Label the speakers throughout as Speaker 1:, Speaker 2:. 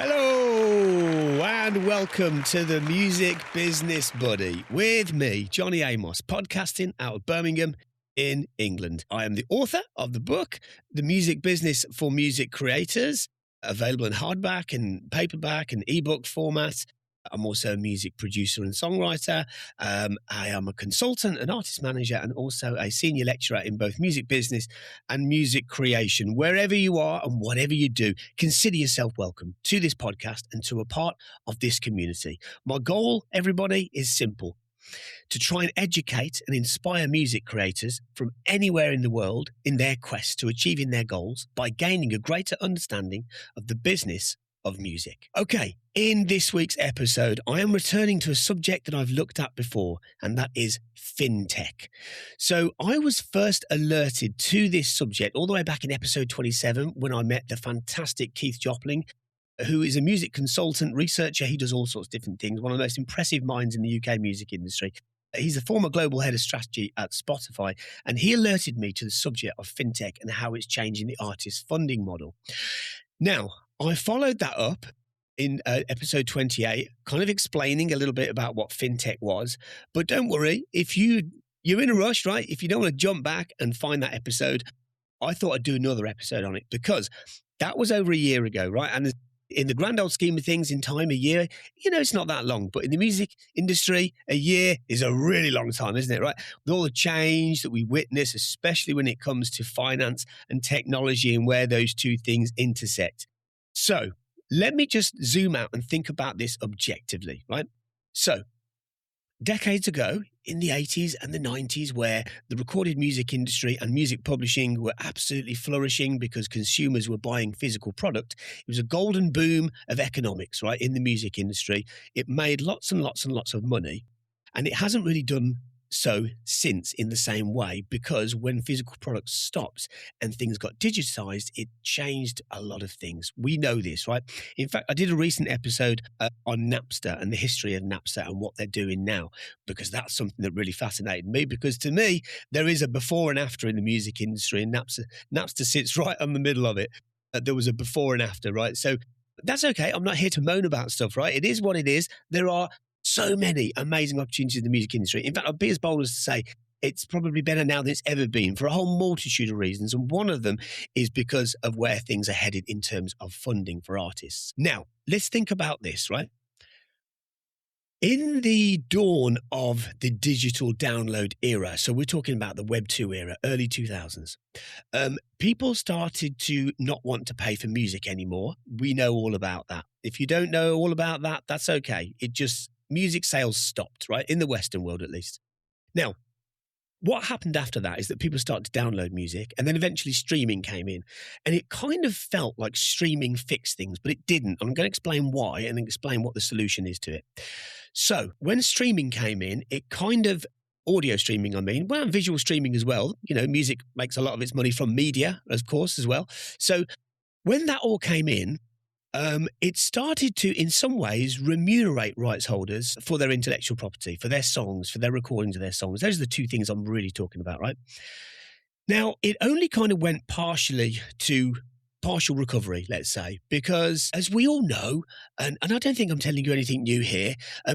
Speaker 1: Hello and welcome to the Music Business Buddy with me, Johnny Amos, podcasting out of Birmingham in England. I am the author of the book, The Music Business for Music Creators, available in hardback and paperback and ebook format. I'm also a music producer and songwriter. I am a consultant, an artist manager, and also a senior lecturer in both music business and music creation. Wherever you are and whatever you do, consider yourself welcome to this podcast and to a part of this community. My goal, everybody, is simple: to try and educate and inspire music creators from anywhere in the world in their quest to achieving their goals by gaining a greater understanding of the business of music. Okay, in this week's episode, I am returning to a subject that I've looked at before, and that is Fintech. So I was first alerted to this subject all the way back in episode 27 when I met the fantastic Keith Jopling, who is a music consultant, researcher. He does all sorts of different things, one of the most impressive minds in the UK music industry. He's a former global head of strategy at Spotify, and he alerted me to the subject of Fintech and how it's changing the artist funding model. Now, I followed that up in episode 28, kind of explaining a little bit about what Fintech was. But don't worry, if you're in a rush, right? If you don't want to jump back and find that episode, I thought I'd do another episode on it because that was over a year ago, right? And in the grand old scheme of things, in time, a year, it's not that long. But in the music industry, a year is a really long time, isn't it, right? With all the change that we witness, especially when it comes to finance and technology and where those two things intersect. So let me just zoom out and think about this objectively, right? So decades ago, in the 80s and the 90s, where the recorded music industry and music publishing were absolutely flourishing because consumers were buying physical product, it was a golden boom of economics, right, in the music industry. It made lots and lots and lots of money, and it hasn't really done so since in the same way, because when physical products stopped and things got digitized, it changed a lot of things. We know this, right? In fact, I did a recent episode on Napster and the history of Napster and what they're doing now, because that's something that really fascinated me, because to me, there is a before and after in the music industry, and Napster sits right on the middle of it. There was a before and after, right? So that's okay. I'm not here to moan about stuff, right? It is what it is. There are so many amazing opportunities in the music industry. In fact, I'd be as bold as to say it's probably better now than it's ever been for a whole multitude of reasons. And one of them is because of where things are headed in terms of funding for artists. Now, let's think about this, right? In the dawn of the digital download era, so we're talking about the Web 2 era, early 2000s, people started to not want to pay for music anymore. We know all about that. If you don't know all about that, that's okay. Music sales stopped, right? In the Western world, at least. Now, what happened after that is that people started to download music, and then eventually streaming came in. And it kind of felt like streaming fixed things, but it didn't. I'm going to explain why and then explain what the solution is to it. So when streaming came in, it kind of, audio streaming, and visual streaming as well. Music makes a lot of its money from media, of course, as well. So when that all came in, it started to, in some ways, remunerate rights holders for their intellectual property, for their songs, for their recordings of their songs. Those are the two things I'm really talking about, right? Now, it only kind of went partially to partial recovery, let's say, because as we all know, and I don't think I'm telling you anything new here,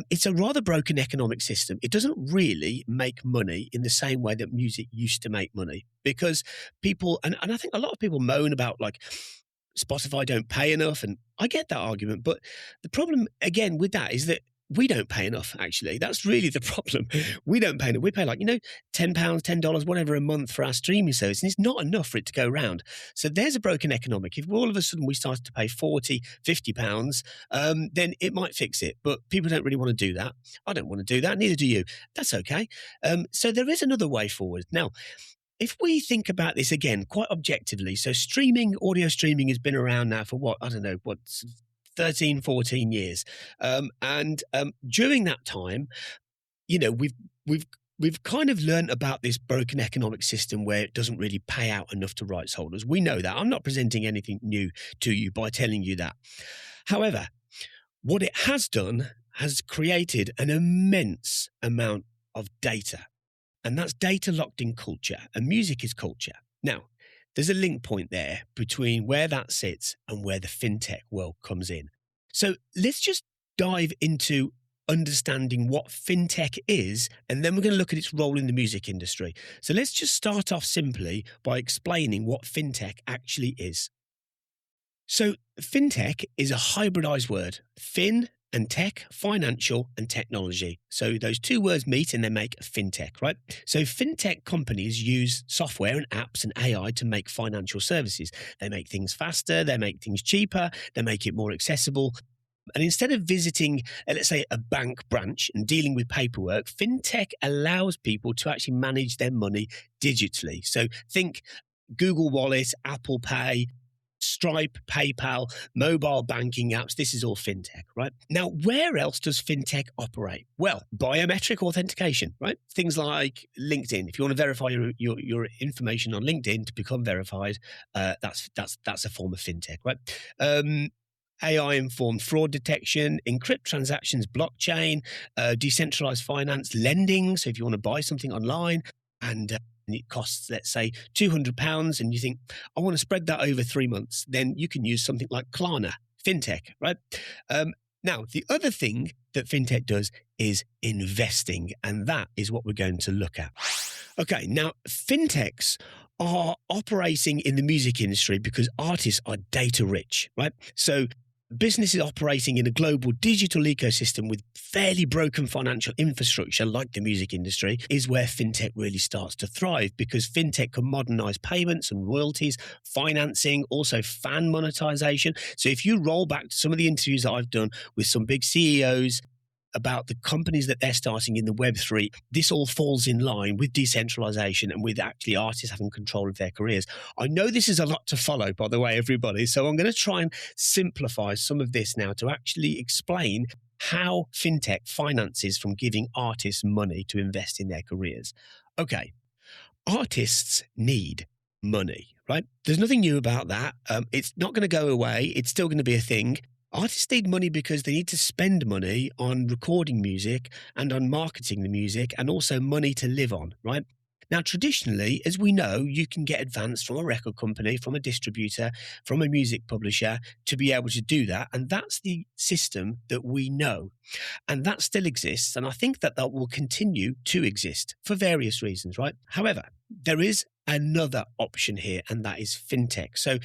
Speaker 1: it's a rather broken economic system. It doesn't really make money in the same way that music used to make money, because people, and I think a lot of people moan about like, Spotify don't pay enough, and I get that argument, but the problem again with that is that we don't pay enough, actually. That's really the problem. We don't pay enough. We pay like, £10, $10, whatever a month for our streaming service, and it's not enough for it to go around. So there's a broken economic. If all of a sudden we started to pay £40, £50, then it might fix it, but people don't really want to do that. I don't want to do that, neither do you. That's okay. So there is another way forward. Now, if we think about this again, quite objectively, so audio streaming has been around now for 13, 14 years. And during that time, we've kind of learned about this broken economic system where it doesn't really pay out enough to rights holders. We know that. I'm not presenting anything new to you by telling you that. However, what it has done has created an immense amount of data. And that's data locked in culture, and music is culture. Now, there's a link point there between where that sits and where the fintech world comes in. So let's just dive into understanding what fintech is, and then we're going to look at its role in the music industry. So let's just start off simply by explaining what fintech actually is. So fintech is a hybridized word, fin and tech, financial and technology. So those two words meet and they make fintech, right? So fintech companies use software and apps and AI to make financial services. They make things faster, they make things cheaper, they make it more accessible. And instead of visiting, let's say, a bank branch and dealing with paperwork, fintech allows people to actually manage their money digitally. So think Google Wallet, Apple Pay, Stripe, PayPal, mobile banking apps. This is all fintech, right? Now, where else does fintech operate? Well, biometric authentication, right? Things like LinkedIn. If you want to verify your information on LinkedIn to become verified, that's a form of fintech, right? AI-informed fraud detection, encrypt transactions, blockchain, decentralized finance, lending. So if you want to buy something online and it costs, let's say, £200 and you think, I want to spread that over 3 months, then you can use something like Klarna, fintech, right? Now, the other thing that fintech does is investing, and that is what we're going to look at. Okay, now, fintechs are operating in the music industry because artists are data rich, right? So businesses operating in a global digital ecosystem with fairly broken financial infrastructure like the music industry is where fintech really starts to thrive, because fintech can modernize payments and royalties, financing, also fan monetization. So if you roll back to some of the interviews that I've done with some big CEOs about the companies that they're starting in the Web3, this all falls in line with decentralization and with actually artists having control of their careers. I know this is a lot to follow, by the way, everybody. So I'm going to try and simplify some of this now to actually explain how fintech finances from giving artists money to invest in their careers. Okay, artists need money, right? There's nothing new about that. It's not going to go away. It's still going to be a thing. Artists need money because they need to spend money on recording music and on marketing the music, and also money to live on, right? Now, traditionally, as we know, you can get advance from a record company, from a distributor, from a music publisher to be able to do that. And that's the system that we know. And that still exists. And I think that that will continue to exist for various reasons, right? However, there is another option here, and that is fintech. So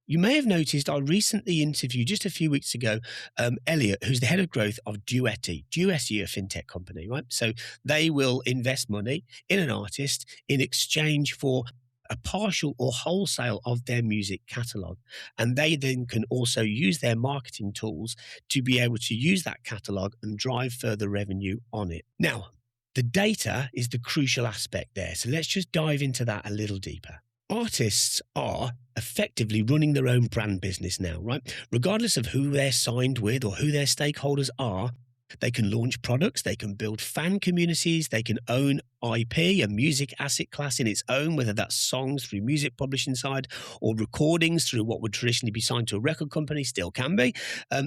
Speaker 1: you may have noticed I recently interviewed just a few weeks ago, Elliot, who's the head of growth of Duetti. Duetti, a fintech company, right? So they will invest money in an artist in exchange for a partial or wholesale of their music catalogue. And they then can also use their marketing tools to be able to use that catalogue and drive further revenue on it. Now, the data is the crucial aspect there. So let's just dive into that a little deeper. Artists are effectively running their own brand business now, right? Regardless of who they're signed with or who their stakeholders are, they can launch products, they can build fan communities, they can own IP, a music asset class in its own, whether that's songs through music publishing side or recordings through what would traditionally be signed to a record company, still can be.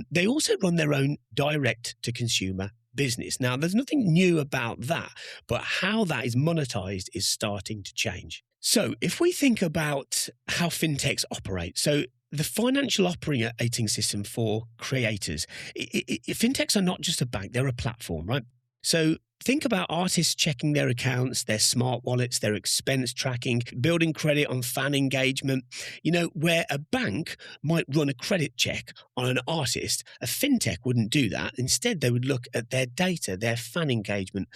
Speaker 1: They also run their own direct-to-consumer business. Now, there's nothing new about that, but how that is monetized is starting to change. So if we think about how fintechs operate, so the financial operating system for creators, fintechs are not just a bank, they're a platform, right? So think about artists checking their accounts, their smart wallets, their expense tracking, building credit on fan engagement. You know, where a bank might run a credit check on an artist, a fintech wouldn't do that. Instead, they would look at their data, their fan engagement.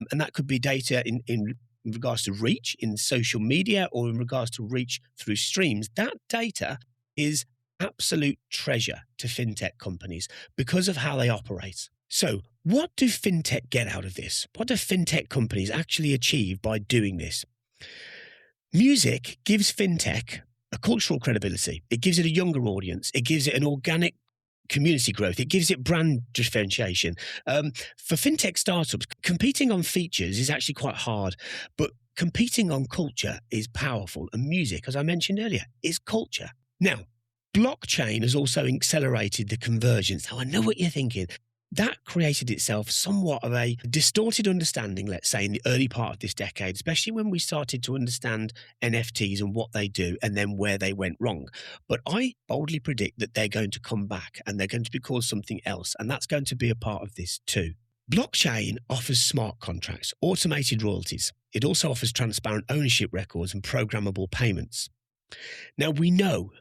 Speaker 1: And that could be data in regards to reach in social media or in regards to reach through streams. That data is absolute treasure to fintech companies because of how they operate. So what do fintech get out of this? What do fintech companies actually achieve by doing this? Music gives fintech a cultural credibility. It gives it a younger audience. It gives it an organic community growth. It gives it brand differentiation. For fintech startups, competing on features is actually quite hard, but competing on culture is powerful. And music, as I mentioned earlier, is culture. Now, blockchain has also accelerated the convergence. Now, I know what you're thinking. that created itself somewhat of a distorted understanding, let's say, in the early part of this decade, especially when we started to understand NFTs and what they do and then where they went wrong. But I boldly predict that they're going to come back and they're going to be called something else. And that's going to be a part of this too. Blockchain offers smart contracts, automated royalties. It also offers transparent ownership records and programmable payments. Now, we know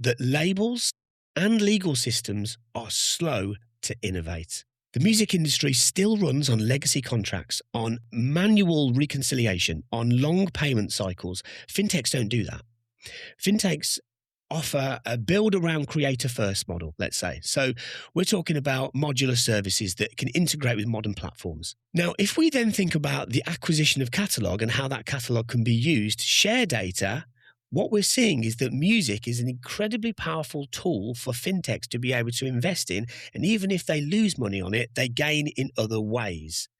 Speaker 1: that labels and legal systems are slow to innovate. The music industry still runs on legacy contracts, on manual reconciliation, on long payment cycles. Fintechs don't do that. Fintechs offer a build around creator first model, let's say. So we're talking about modular services that can integrate with modern platforms. Now, if we then think about the acquisition of catalogue and how that catalogue can be used to share data, what we're seeing is that music is an incredibly powerful tool for fintechs to be able to invest in. And even if they lose money on it, they gain in other ways.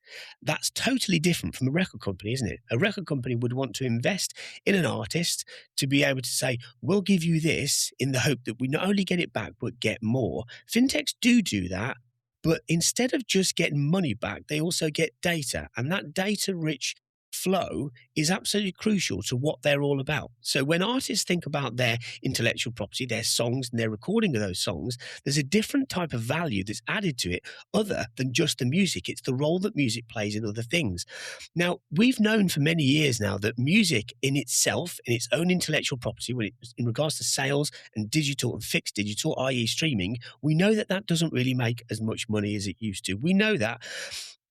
Speaker 1: That's totally different from a record company, isn't it? A record company would want to invest in an artist to be able to say, we'll give you this in the hope that we not only get it back, but get more. Fintechs do that. But instead of just getting money back, they also get data. And that data-rich flow is absolutely crucial to what they're all about. So when artists think about their intellectual property, their songs and their recording of those songs, there's a different type of value that's added to it other than just the music. It's the role that music plays in other things. Now, we've known for many years now that music in itself, in its own intellectual property, in regards to sales and digital and fixed digital, i.e. streaming, we know that that doesn't really make as much money as it used to. We know that.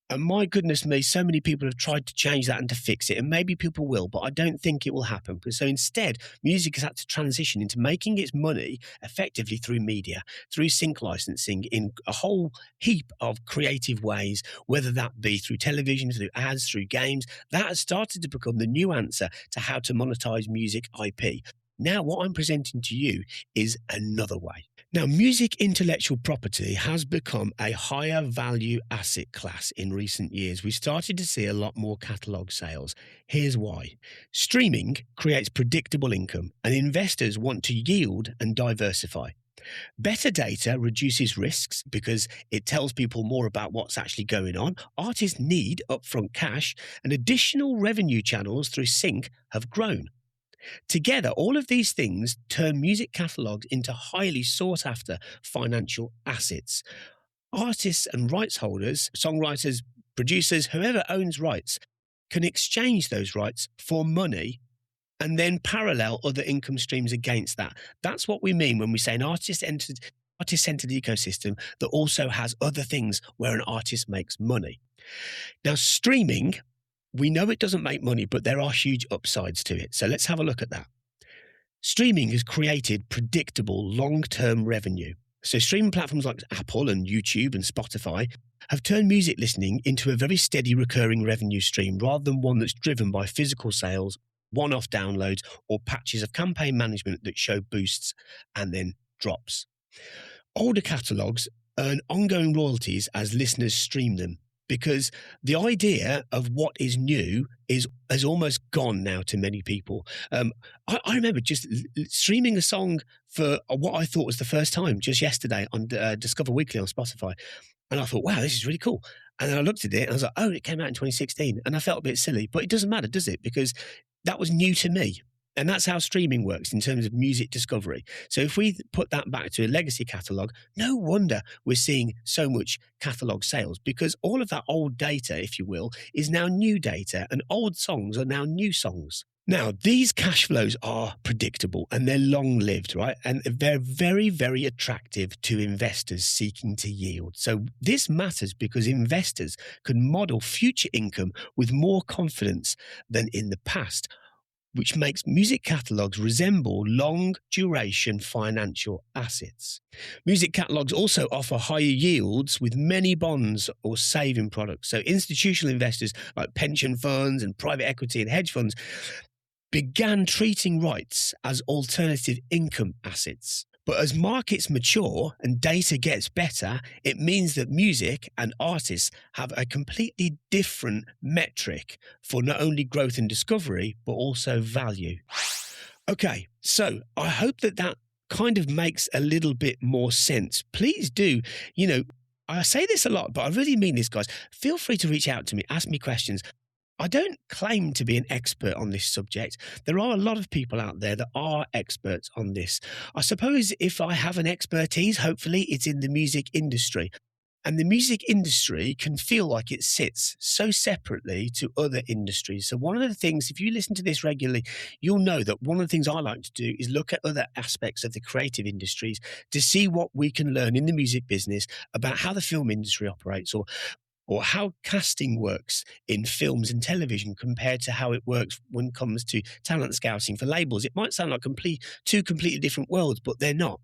Speaker 1: And my goodness me, so many people have tried to change that and to fix it. And maybe people will, but I don't think it will happen. So instead, music has had to transition into making its money effectively through media, through sync licensing in a whole heap of creative ways, whether that be through television, through ads, through games. That has started to become the new answer to how to monetize music IP. Now, what I'm presenting to you is another way. Now, music intellectual property has become a higher value asset class in recent years. We started to see a lot more catalogue sales. Here's why. Streaming creates predictable income, and investors want to yield and diversify. Better data reduces risks because it tells people more about what's actually going on. Artists need upfront cash, and additional revenue channels through sync have grown. Together, all of these things turn music catalogues into highly sought-after financial assets. Artists and rights holders, songwriters, producers, whoever owns rights, can exchange those rights for money and then parallel other income streams against that. That's what we mean when we say an artist-centered ecosystem that also has other things where an artist makes money. Now, streaming, we know it doesn't make money, but there are huge upsides to it. So let's have a look at that. Streaming has created predictable long-term revenue. So streaming platforms like Apple and YouTube and Spotify have turned music listening into a very steady recurring revenue stream rather than one that's driven by physical sales, one-off downloads, or patches of campaign management that show boosts and then drops. Older catalogues earn ongoing royalties as listeners stream them, because the idea of what is new has almost gone now to many people. I remember just streaming a song for what I thought was the first time just yesterday on Discover Weekly on Spotify. And I thought, wow, this is really cool. And then I looked at it and I was like, oh, it came out in 2016. And I felt a bit silly, but it doesn't matter, does it? Because that was new to me. And that's how streaming works in terms of music discovery. So if we put that back to a legacy catalogue, no wonder we're seeing so much catalogue sales, because all of that old data, if you will, is now new data, and old songs are now new songs. Now, these cash flows are predictable and they're long-lived, right? And they're very, very attractive to investors seeking to yield. So this matters because investors can model future income with more confidence than in the past, which makes music catalogues resemble long-duration financial assets. Music catalogues also offer higher yields with many bonds or saving products. So institutional investors like pension funds and private equity and hedge funds began treating rights as alternative income assets. But as markets mature and data gets better, it means that music and artists have a completely different metric for not only growth and discovery, but also value. Okay, so I hope that kind of makes a little bit more sense. Please do, I say this a lot, but I really mean this, guys. Feel free to reach out to me, ask me questions. I don't claim to be an expert on this subject. There are a lot of people out there that are experts on this. I suppose if I have an expertise, hopefully it's in the music industry. And the music industry can feel like it sits so separately to other industries. So, one of the things, if you listen to this regularly, you'll know that one of the things I like to do is look at other aspects of the creative industries to see what we can learn in the music business about how the film industry operates, or how casting works in films and television compared to how it works when it comes to talent scouting for labels. It might sound like two completely different worlds, but they're not.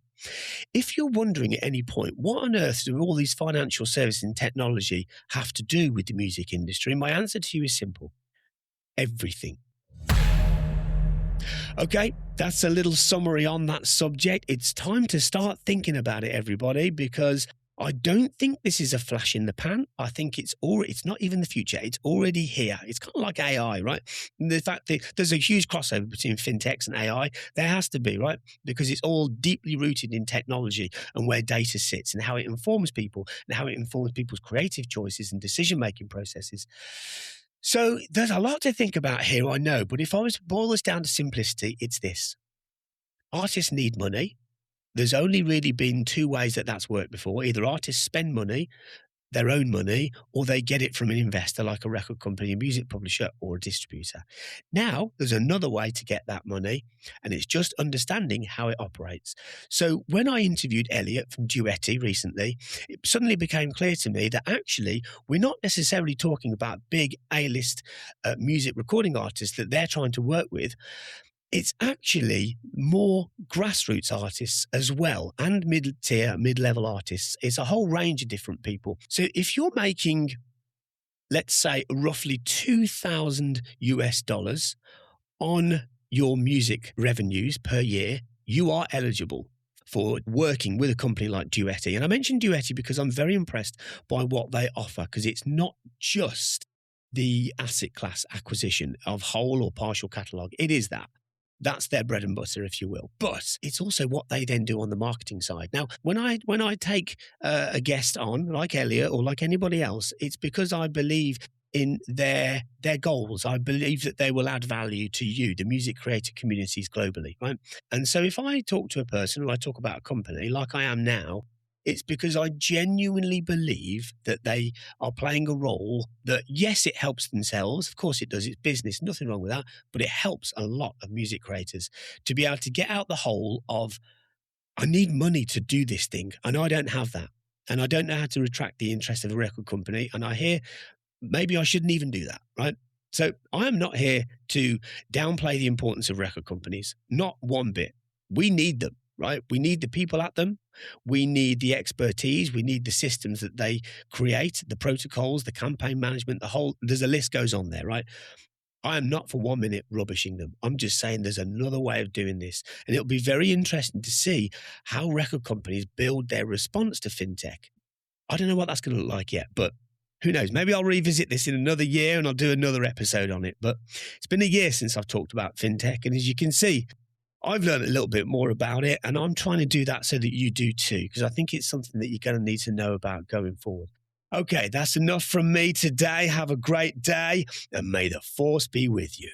Speaker 1: If you're wondering at any point, what on earth do all these financial services and technology have to do with the music industry? My answer to you is simple: everything. Okay, that's a little summary on that subject. It's time to start thinking about it, everybody, because I don't think this is a flash in the pan. I think it's not even the future. It's already here. It's kind of like AI, right? And the fact that there's a huge crossover between fintechs and AI, there has to be, right? Because it's all deeply rooted in technology and where data sits and how it informs people and how it informs people's creative choices and decision-making processes. So there's a lot to think about here, I know, but if I was to boil this down to simplicity, it's this. Artists need money. There's only really been two ways that that's worked before. Either artists spend money, their own money, or they get it from an investor like a record company, a music publisher, or a distributor. Now, there's another way to get that money, and it's just understanding how it operates. So when I interviewed Elliot from Duetti recently, it suddenly became clear to me that actually we're not necessarily talking about big A-list music recording artists that they're trying to work with. It's actually more grassroots artists as well, and mid-tier, mid-level artists. It's a whole range of different people. So if you're making, let's say, roughly $2,000 on your music revenues per year, you are eligible for working with a company like Duetti. And I mentioned Duetti because I'm very impressed by what they offer, because it's not just the asset class acquisition of whole or partial catalogue. It is that. That's their bread and butter, if you will. But it's also what they then do on the marketing side. Now, when I take a guest on, like Elliot or like anybody else, it's because I believe in their goals. I believe that they will add value to you, the music creator communities globally, right? And so if I talk to a person or I talk about a company like I am now, it's because I genuinely believe that they are playing a role that, yes, it helps themselves. Of course it does. It's business. Nothing wrong with that. But it helps a lot of music creators to be able to get out the hole of, I need money to do this thing, and I don't have that. And I don't know how to attract the interest of a record company. And I hear maybe I shouldn't even do that, right? So I am not here to downplay the importance of record companies. Not one bit. We need them. Right? We need the people at them. We need the expertise. We need the systems that they create, the protocols, the campaign management, there's a list goes on there, right? I am not for 1 minute rubbishing them. I'm just saying there's another way of doing this. And it'll be very interesting to see how record companies build their response to fintech. I don't know what that's going to look like yet, but who knows? Maybe I'll revisit this in another year and I'll do another episode on it. But it's been a year since I've talked about fintech. And as you can see, I've learned a little bit more about it, and I'm trying to do that so that you do too, because I think it's something that you're going to need to know about going forward. Okay, that's enough from me today. Have a great day, and may the force be with you.